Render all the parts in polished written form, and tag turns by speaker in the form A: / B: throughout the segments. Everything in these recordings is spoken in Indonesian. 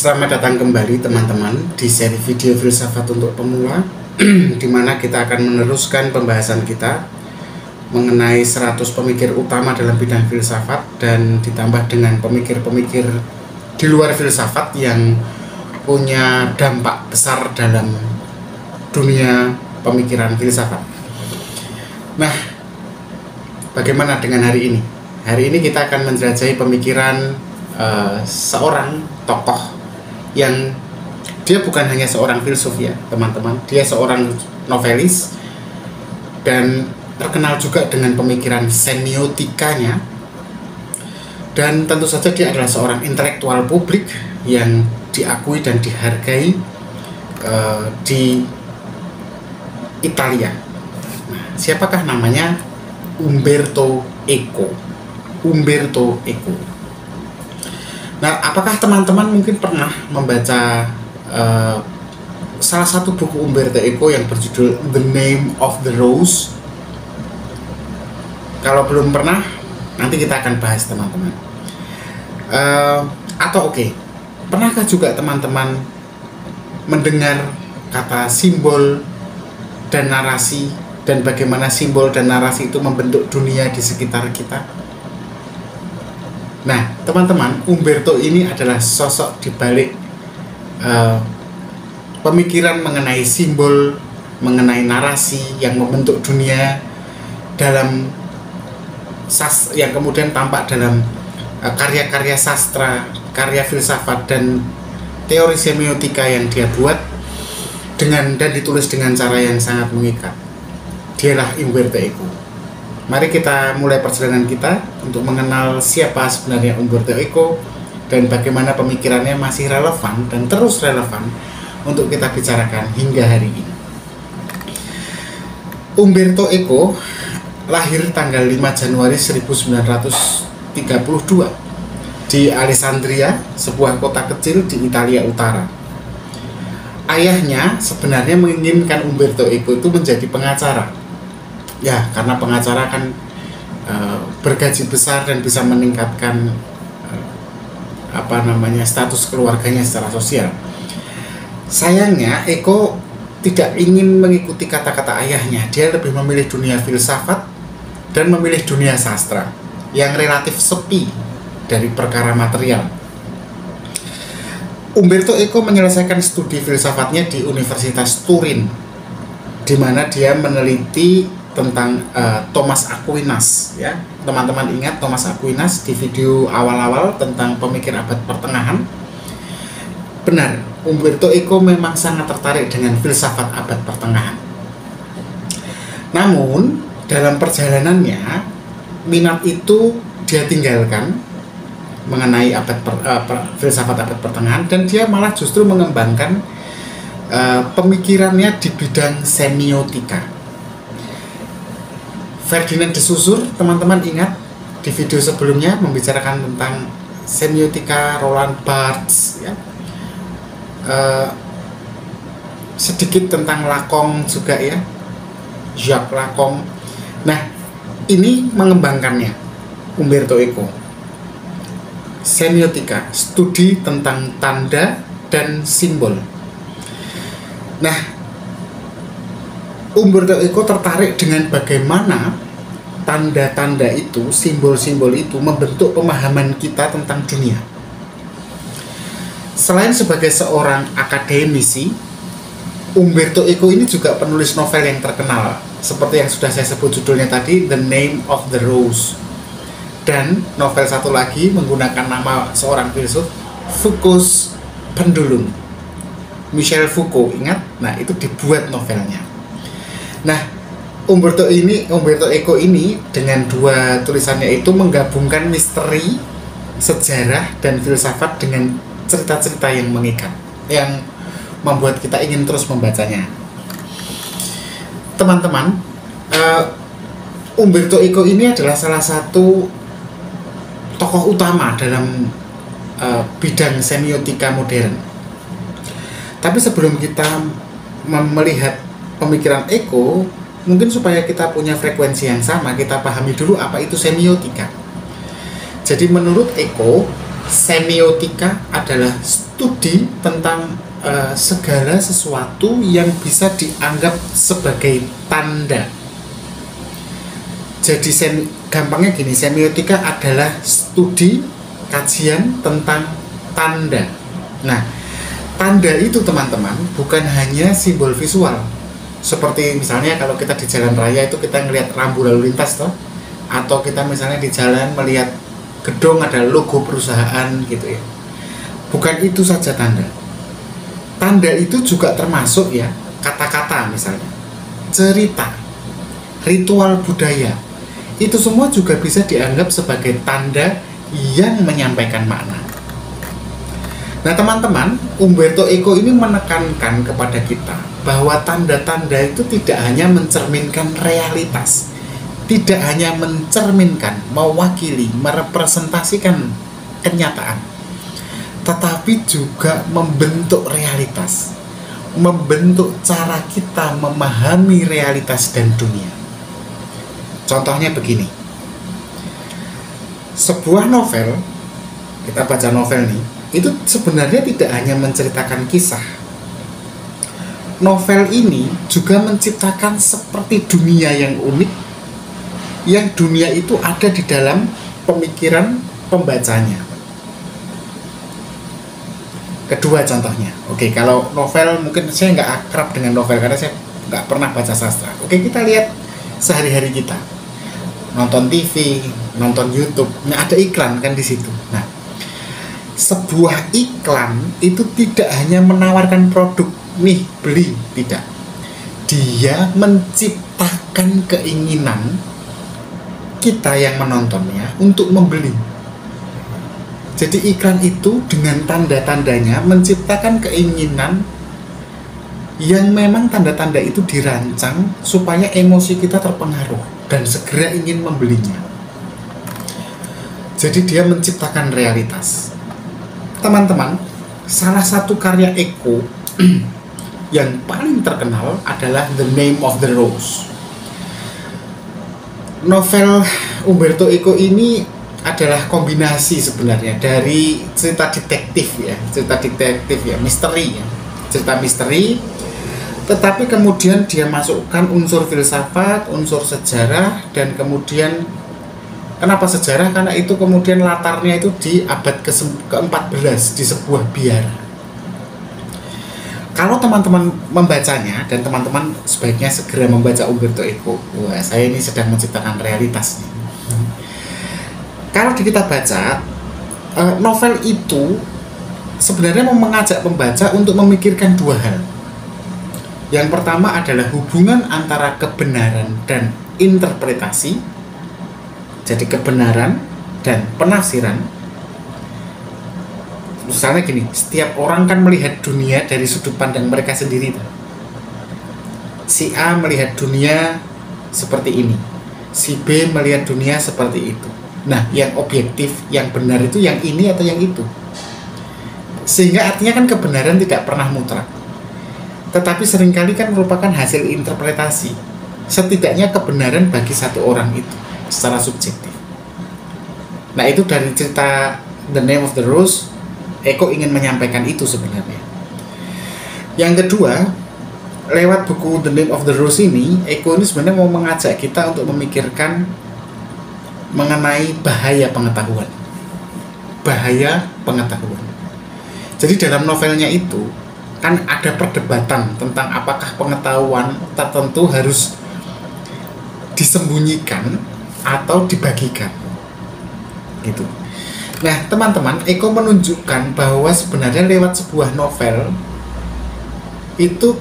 A: Selamat datang kembali teman-teman di seri video filsafat untuk pemula di mana kita akan meneruskan pembahasan kita mengenai 100 pemikir utama dalam bidang filsafat dan ditambah dengan pemikir-pemikir di luar filsafat yang punya dampak besar dalam dunia pemikiran filsafat. Nah, bagaimana dengan hari ini? Hari ini kita akan menjelajahi pemikiran seorang tokoh yang dia bukan hanya seorang filsuf ya teman-teman, dia seorang novelis dan terkenal juga dengan pemikiran semiotikanya, dan tentu saja dia adalah seorang intelektual publik yang diakui dan dihargai di Italia. Nah, siapakah namanya? Umberto Eco. Umberto Eco. Nah, apakah teman-teman mungkin pernah membaca salah satu buku Umberto Eco yang berjudul The Name of the Rose? Kalau belum pernah, nanti kita akan bahas teman-teman. Pernahkah juga teman-teman mendengar kata simbol dan narasi, dan bagaimana simbol dan narasi itu membentuk dunia di sekitar kita? Nah, teman-teman, Umberto ini adalah sosok di balik pemikiran mengenai simbol, mengenai narasi yang membentuk dunia yang kemudian tampak dalam karya-karya sastra, karya filsafat dan teori semiotika yang dia buat dan ditulis dengan cara yang sangat mengikat. Dialah Umberto Eco. Mari kita mulai perjalanan kita untuk mengenal siapa sebenarnya Umberto Eco dan bagaimana pemikirannya masih relevan dan terus relevan untuk kita bicarakan hingga hari ini. Umberto Eco lahir tanggal 5 Januari 1932 di Alessandria, sebuah kota kecil di Italia Utara. Ayahnya sebenarnya menginginkan Umberto Eco itu menjadi pengacara. Ya, karena pengacara kan bergaji besar dan bisa meningkatkan status keluarganya secara sosial. Sayangnya Eco tidak ingin mengikuti kata-kata ayahnya. Dia lebih memilih dunia filsafat dan memilih dunia sastra yang relatif sepi dari perkara material. Umberto Eco menyelesaikan studi filsafatnya di Universitas Turin, di mana dia meneliti tentang Thomas Aquinas ya. Teman-teman ingat Thomas Aquinas di video awal-awal tentang pemikir abad pertengahan? Benar, Umberto Eco memang sangat tertarik dengan filsafat abad pertengahan. Namun dalam perjalanannya minat itu dia tinggalkan mengenai filsafat abad pertengahan, dan dia malah justru mengembangkan pemikirannya di bidang semiotika. Ferdinand de Saussure, teman-teman ingat di video sebelumnya membicarakan tentang semiotika, Roland Barthes ya. Sedikit tentang Lacan juga ya, Jacques Lacan. Nah, ini mengembangkannya Umberto Eco. Semiotika, studi tentang tanda dan simbol. Nah, Umberto Eco tertarik dengan bagaimana tanda-tanda itu, simbol-simbol itu membentuk pemahaman kita tentang dunia. Selain sebagai seorang akademisi, Umberto Eco ini juga penulis novel yang terkenal, seperti yang sudah saya sebut judulnya tadi, The Name of the Rose. Dan novel satu lagi menggunakan nama seorang filsuf, Foucault's Pendulum. Michel Foucault, ingat? Nah, itu dibuat novelnya. Nah, Umberto Eco ini dengan dua tulisannya itu menggabungkan misteri, sejarah, dan filsafat dengan cerita-cerita yang mengikat, yang membuat kita ingin terus membacanya. Teman-teman, Umberto Eco ini adalah salah satu tokoh utama dalam bidang semiotika modern. Tapi sebelum kita melihat pemikiran Eco, mungkin supaya kita punya frekuensi yang sama, kita pahami dulu apa itu semiotika. Jadi menurut Eco, Semiotika adalah studi tentang segala sesuatu yang bisa dianggap sebagai tanda. Jadi gampangnya gini, semiotika adalah studi kajian tentang tanda. Nah, tanda itu teman-teman bukan hanya simbol visual. Seperti misalnya kalau kita di jalan raya itu kita ngelihat rambu lalu lintas toh, atau kita misalnya di jalan melihat gedung ada logo perusahaan gitu ya. Bukan itu saja tanda. Tanda itu juga termasuk ya kata-kata misalnya, cerita, ritual budaya. Itu semua juga bisa dianggap sebagai tanda yang menyampaikan makna. Nah teman-teman, Umberto Eco ini menekankan kepada kita bahwa tanda-tanda itu tidak hanya mencerminkan realitas, tidak hanya mencerminkan, mewakili, merepresentasikan kenyataan, tetapi juga membentuk realitas, membentuk cara kita memahami realitas dan dunia. Contohnya begini, sebuah novel, kita baca novel nih, itu sebenarnya tidak hanya menceritakan kisah. Novel ini juga menciptakan seperti dunia yang unik, yang dunia itu ada di dalam pemikiran pembacanya. Kedua contohnya, oke, kalau novel mungkin saya nggak akrab dengan novel karena saya nggak pernah baca sastra. Oke, kita lihat sehari-hari kita. Nonton TV, nonton YouTube, nah ada iklan kan di situ. Nah, sebuah iklan itu tidak hanya menawarkan produk, nih beli, tidak. Dia menciptakan keinginan kita yang menontonnya untuk membeli. Jadi iklan itu dengan tanda-tandanya menciptakan keinginan yang memang tanda-tanda itu dirancang supaya emosi kita terpengaruh dan segera ingin membelinya. Jadi dia menciptakan realitas. Teman-teman, salah satu karya Eco yang paling terkenal adalah The Name of the Rose. Novel Umberto Eco ini adalah kombinasi sebenarnya dari cerita detektif ya, misteri ya, cerita misteri, tetapi kemudian dia masukkan unsur filsafat, unsur sejarah, dan kemudian kenapa sejarah? Karena itu kemudian latarnya itu di abad ke-14 di sebuah biara. Kalau teman-teman membacanya, dan teman-teman sebaiknya segera membaca Umberto Eco. Wah, saya ini sedang menciptakan realitas nih. Kalau kita baca novel itu sebenarnya mau mengajak pembaca untuk memikirkan dua hal. Yang pertama adalah hubungan antara kebenaran dan interpretasi. Jadi kebenaran dan penafsiran. Misalnya gini, setiap orang kan melihat dunia dari sudut pandang mereka sendiri. Si A melihat dunia seperti ini, si B melihat dunia seperti itu. Nah, yang objektif, yang benar itu yang ini atau yang itu. Sehingga artinya kan kebenaran tidak pernah mutlak, tetapi seringkali kan merupakan hasil interpretasi. Setidaknya kebenaran bagi satu orang itu secara subjektif. Nah, itu dari cerita The Name of the Rose, Eco ingin menyampaikan itu sebenarnya. Yang kedua, lewat buku The Name of the Rose ini, Eco ini sebenarnya mau mengajak kita untuk memikirkan mengenai bahaya pengetahuan. Bahaya pengetahuan. Jadi dalam novelnya itu kan ada perdebatan tentang apakah pengetahuan tertentu harus disembunyikan atau dibagikan. Gitu. Nah, teman-teman, Eco menunjukkan bahwa sebenarnya lewat sebuah novel itu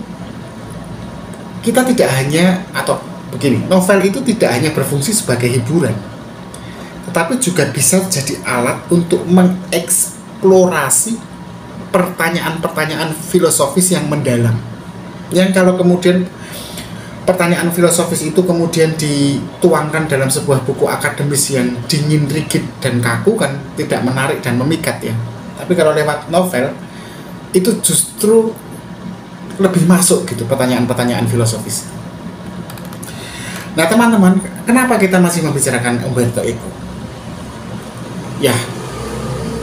A: kita tidak hanya, atau begini, novel itu tidak hanya berfungsi sebagai hiburan, tetapi juga bisa jadi alat untuk mengeksplorasi pertanyaan-pertanyaan filosofis yang mendalam. Yang kalau kemudian pertanyaan filosofis itu kemudian dituangkan dalam sebuah buku akademis yang dingin, rigid, dan kaku kan tidak menarik dan memikat ya. Tapi kalau lewat novel itu justru lebih masuk gitu pertanyaan-pertanyaan filosofis. Nah teman-teman, kenapa kita masih membicarakan Umberto Eco? Ya,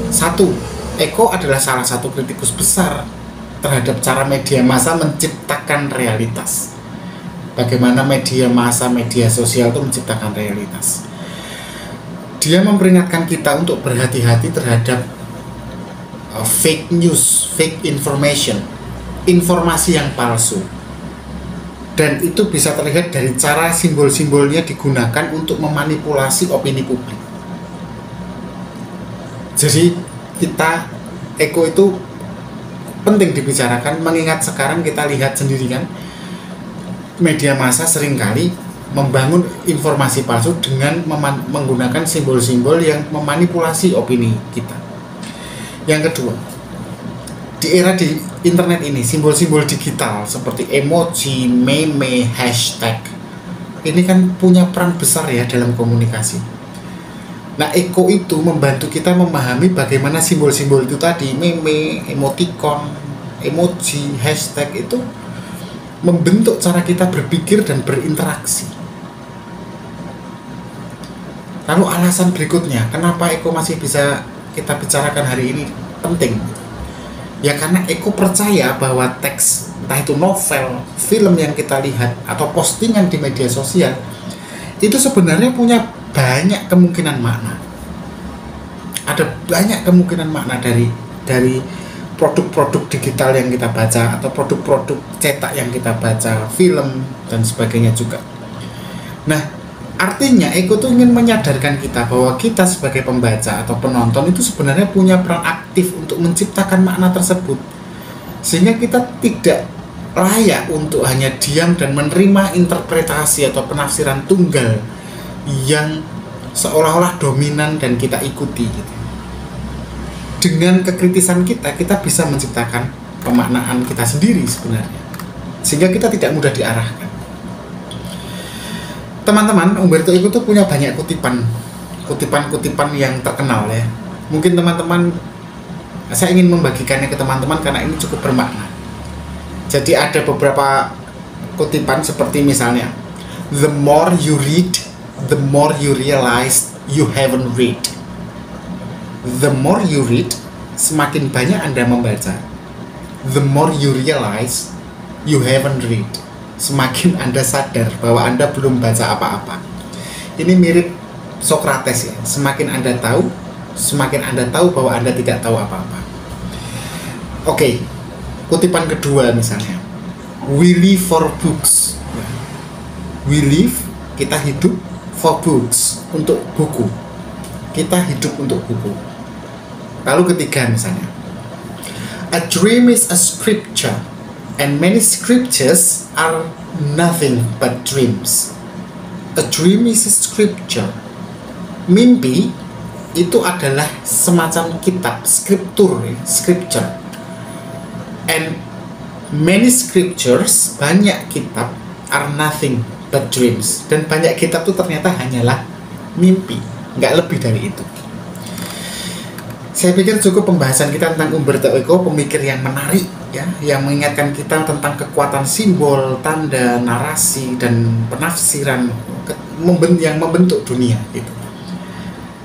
A: Satu, Eko adalah salah satu kritikus besar terhadap cara media massa menciptakan realitas. Bagaimana media massa, media sosial itu menciptakan realitas. Dia memperingatkan kita untuk berhati-hati terhadap fake news, fake information, informasi yang palsu. Dan itu bisa terlihat dari cara simbol-simbolnya digunakan untuk memanipulasi opini publik. Jadi Eko itu penting dibicarakan, mengingat sekarang kita lihat sendiri kan, media massa seringkali membangun informasi palsu dengan menggunakan simbol-simbol yang memanipulasi opini kita. Yang kedua, di era di internet ini, simbol-simbol digital seperti emoji, meme, hashtag ini kan punya peran besar ya dalam komunikasi. Nah, Eko itu membantu kita memahami bagaimana simbol-simbol itu tadi, meme, emoticon, emoji, hashtag itu membentuk cara kita berpikir dan berinteraksi. Lalu alasan berikutnya, kenapa Eko masih bisa kita bicarakan hari ini penting? Ya karena Eko percaya bahwa teks, entah itu novel, film yang kita lihat, atau postingan di media sosial, itu sebenarnya punya banyak kemungkinan makna. Ada banyak kemungkinan makna dari produk-produk digital yang kita baca, atau produk-produk cetak yang kita baca, film dan sebagainya juga. Nah, artinya Eko tuh ingin menyadarkan kita bahwa kita sebagai pembaca atau penonton itu sebenarnya punya peran aktif untuk menciptakan makna tersebut, sehingga kita tidak layak untuk hanya diam dan menerima interpretasi atau penafsiran tunggal yang seolah-olah dominan dan kita ikuti gitu. Dengan kekritisan kita bisa menciptakan pemaknaan kita sendiri sebenarnya, sehingga kita tidak mudah diarahkan. Teman-teman, Umberto Eco itu punya banyak kutipan yang terkenal ya. Mungkin teman-teman, saya ingin membagikannya ke teman-teman karena ini cukup bermakna. Jadi ada beberapa kutipan seperti misalnya, the more you read, the more you realize you haven't read. The more you read, semakin banyak Anda membaca. The more you realize you haven't read, semakin Anda sadar bahwa Anda belum baca apa-apa. Ini mirip Socrates ya. Semakin Anda tahu, semakin Anda tahu bahwa Anda tidak tahu apa-apa. Oke, kutipan kedua misalnya, we live for books. We live, kita hidup, for books, untuk buku. Kita hidup untuk buku. Lalu ketiga misalnya, a dream is a scripture and many scriptures are nothing but dreams. A dream is a scripture. Mimpi itu adalah semacam kitab, skriptur, scripture. And many scriptures, banyak kitab, are nothing but dreams. Dan banyak kitab itu ternyata hanyalah mimpi, nggak lebih dari itu. Saya pikir cukup pembahasan kita tentang Umberto Eco, pemikir yang menarik ya, yang mengingatkan kita tentang kekuatan simbol, tanda, narasi, dan penafsiran yang membentuk dunia gitu.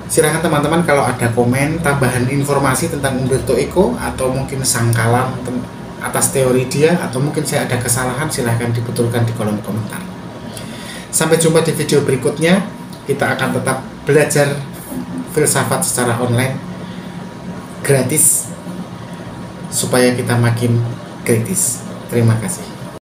A: Silakan teman-teman kalau ada komen, tambahan informasi tentang Umberto Eco, atau mungkin sangkalan atas teori dia, atau mungkin saya ada kesalahan, silahkan dibetulkan di kolom komentar. Sampai jumpa di video berikutnya. Kita akan tetap belajar filsafat secara online gratis supaya kita makin kritis. Terima kasih.